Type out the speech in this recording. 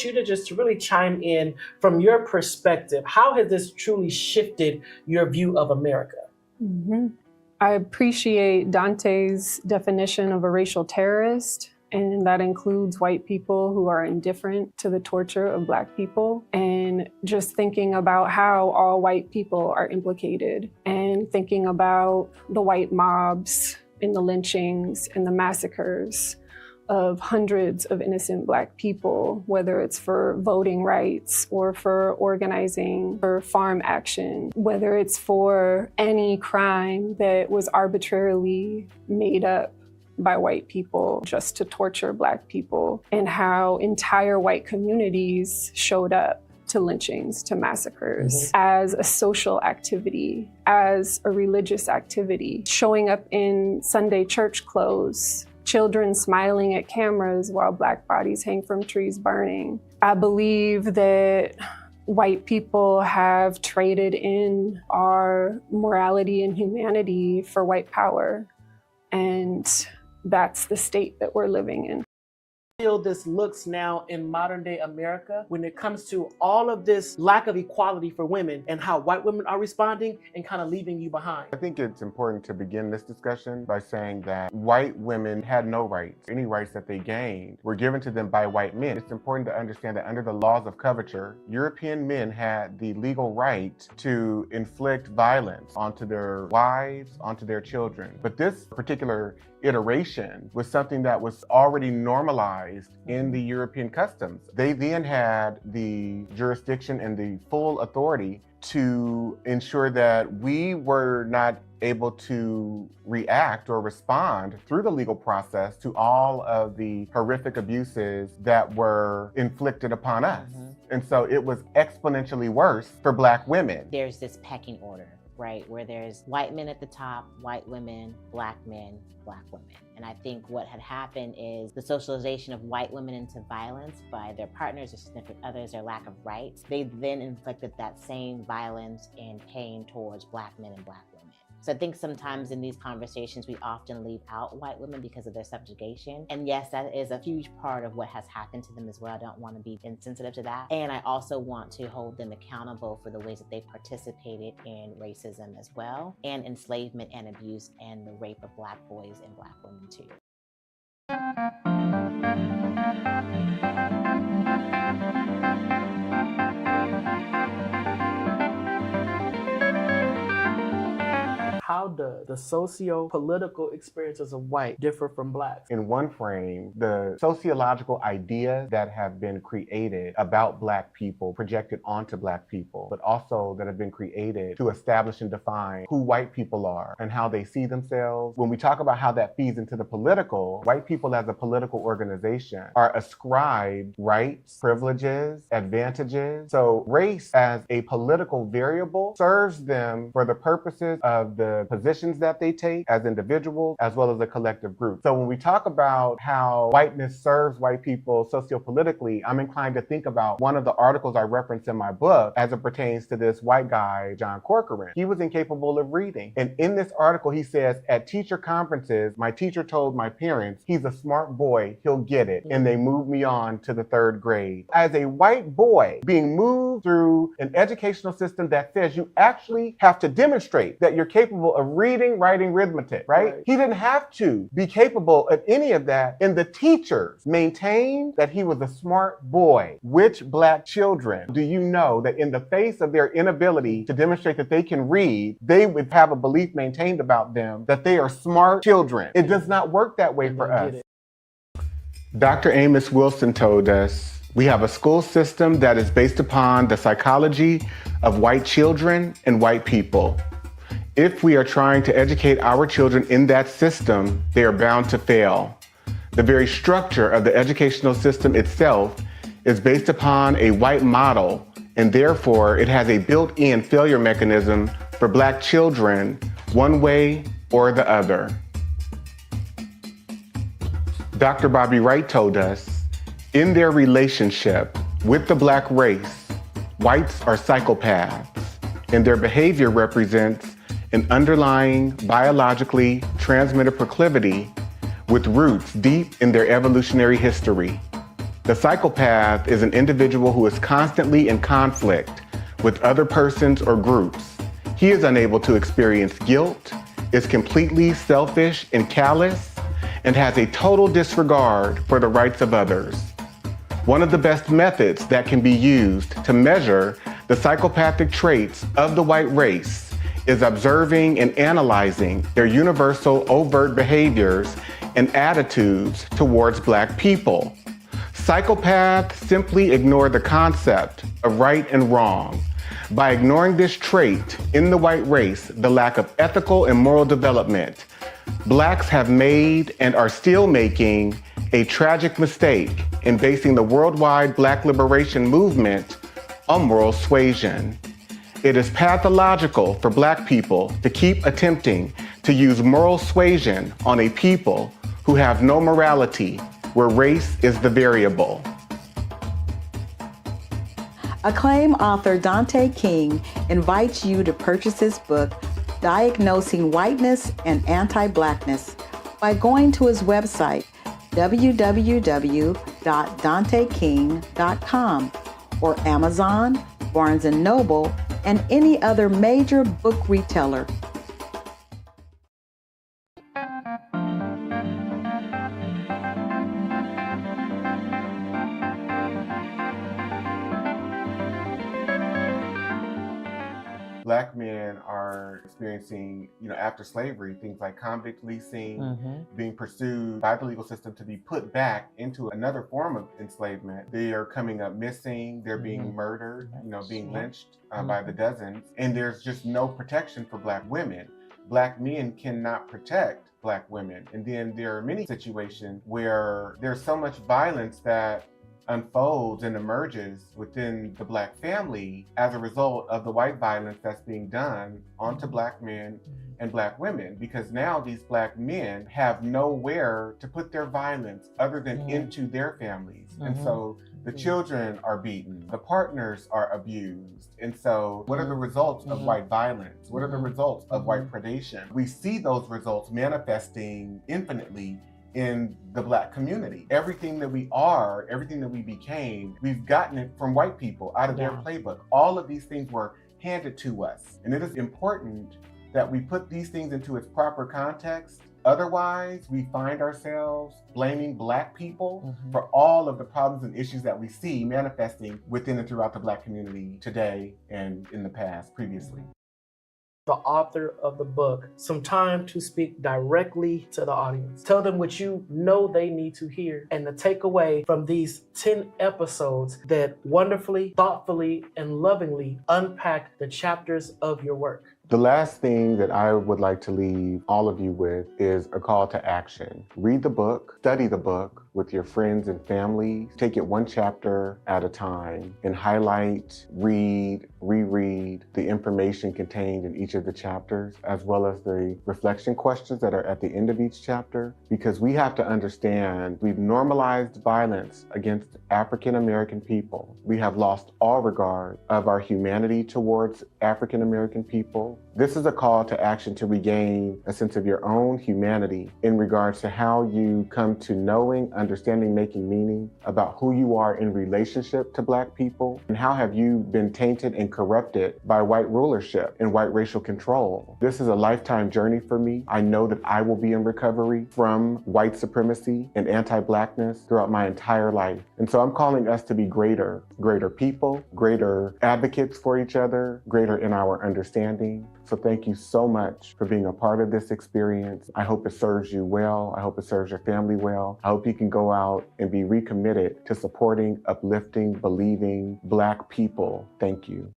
You to just really chime in from your perspective. How has this truly shifted your view of America? I appreciate Dante's definition of a racial terrorist, and that includes white people who are indifferent to the torture of Black people, and just thinking about how all white people are implicated, and thinking about the white mobs and the lynchings and the massacres of hundreds of innocent Black people, whether it's for voting rights or for organizing for farm action, whether it's for any crime that was arbitrarily made up by white people just to torture Black people, and how entire white communities showed up to lynchings, to massacres, as a social activity, as a religious activity, showing up in Sunday church clothes, children smiling at cameras while Black bodies hang from trees burning. I believe that white people have traded in our morality and humanity for white power, and that's the state that we're living in. Feel this looks now in modern day America when it comes to all of this lack of equality for women and how white women are responding and kind of leaving you behind? I think it's important to begin this discussion by saying that white women had no rights. Any rights that they gained were given to them by white men. It's important to understand that under the laws of coverture, European men had the legal right to inflict violence onto their wives, onto their children. But this particular iteration was something that was already normalized in the European customs. They then had the jurisdiction and the full authority to ensure that we were not able to react or respond through the legal process to all of the horrific abuses that were inflicted upon us. And so it was exponentially worse for Black women. There's this pecking order, right, where there's white men at the top, white women, Black men, Black women. And I think what had happened is the socialization of white women into violence by their partners or significant others, their lack of rights. They then inflicted that same violence and pain towards Black men and Black women. So I think sometimes in these conversations, we often leave out white women because of their subjugation. And yes, that is a huge part of what has happened to them as well. I don't want to be insensitive to that. And I also want to hold them accountable for the ways that they participated in racism as well, and enslavement and abuse and the rape of Black boys and Black women too. How does the socio-political experiences of white differ from Blacks? In one frame, the sociological ideas that have been created about Black people, projected onto Black people, but also that have been created to establish and define who white people are and how they see themselves. When we talk about how that feeds into the political, white people as a political organization are ascribed rights, privileges, advantages. So race as a political variable serves them for the purposes of the positions that they take as individuals, as well as a collective group. So when we talk about how whiteness serves white people sociopolitically, I'm inclined to think about one of the articles I referenced in my book as it pertains to this white guy, John Corcoran. He was incapable of reading. And in this article, he says, at teacher conferences, my teacher told my parents, he's a smart boy, he'll get it. And they moved me on to the 3rd grade. As a white boy being moved through an educational system that says you actually have to demonstrate that you're capable of reading, writing, arithmetic, right? He didn't have to be capable of any of that. And the teachers maintained that he was a smart boy. Which Black children do you know that in the face of their inability to demonstrate that they can read, they would have a belief maintained about them that they are smart children? It does not work that way for us. Dr. Amos Wilson told us, we have a school system that is based upon the psychology of white children and white people. If we are trying to educate our children in that system, they are bound to fail. The very structure of the educational system itself is based upon a white model, and therefore it has a built-in failure mechanism for Black children, one way or the other. Dr. Bobby Wright told us, in their relationship with the Black race, whites are psychopaths, and their behavior represents an underlying biologically transmitted proclivity with roots deep in their evolutionary history. The psychopath is an individual who is constantly in conflict with other persons or groups. He is unable to experience guilt, is completely selfish and callous, and has a total disregard for the rights of others. One of the best methods that can be used to measure the psychopathic traits of the white race is observing and analyzing their universal overt behaviors and attitudes towards Black people. Psychopaths simply ignore the concept of right and wrong. By ignoring this trait in the white race, the lack of ethical and moral development, Blacks have made and are still making a tragic mistake in basing the worldwide Black liberation movement on moral suasion. It is pathological for Black people to keep attempting to use moral suasion on a people who have no morality, where race is the variable. Acclaimed author Dante King invites you to purchase his book, Diagnosing Whiteness and Anti-Blackness, by going to his website, www.danteking.com, or Amazon, Barnes & Noble, and any other major book retailer. Black men are experiencing, after slavery, things like convict leasing, being pursued by the legal system to be put back into another form of enslavement. They are coming up missing, they're being murdered, being lynched by the dozens, and there's just no protection for Black women. Black men cannot protect Black women. And then there are many situations where there's so much violence that unfolds and emerges within the Black family as a result of the white violence that's being done onto Black men and Black women, because now these Black men have nowhere to put their violence other than into their families. And so the children are beaten, the partners are abused. And so what are the results of white violence? What are the results of white predation? We see those results manifesting infinitely in the Black community. Everything that we are, everything that we became, we've gotten it from white people out of their playbook. All of these things were handed to us. And it is important that we put these things into its proper context. Otherwise, we find ourselves blaming Black people for all of the problems and issues that we see manifesting within and throughout the Black community today and in the past, previously. The author of the book some time to speak directly to the audience. Tell them what you know they need to hear, and the takeaway from these 10 episodes that wonderfully, thoughtfully, and lovingly unpack the chapters of your work. The last thing that I would like to leave all of you with is a call to action. Read the book, study the book with your friends and family. Take it one chapter at a time and highlight, read, reread the information contained in each of the chapters, as well as the reflection questions that are at the end of each chapter, because we have to understand we've normalized violence against African American people. We have lost all regard of our humanity towards African American people. This is a call to action to regain a sense of your own humanity in regards to how you come to knowing, understanding, making meaning about who you are in relationship to Black people, and how have you been tainted and corrupted by white rulership and white racial control. This is a lifetime journey for me. I know that I will be in recovery from white supremacy and anti-Blackness throughout my entire life. And so I'm calling us to be greater people, greater advocates for each other, greater in our understanding. So thank you so much for being a part of this experience. I hope it serves you well. I hope it serves your family well. I hope you can go out and be recommitted to supporting, uplifting, believing Black people. Thank you.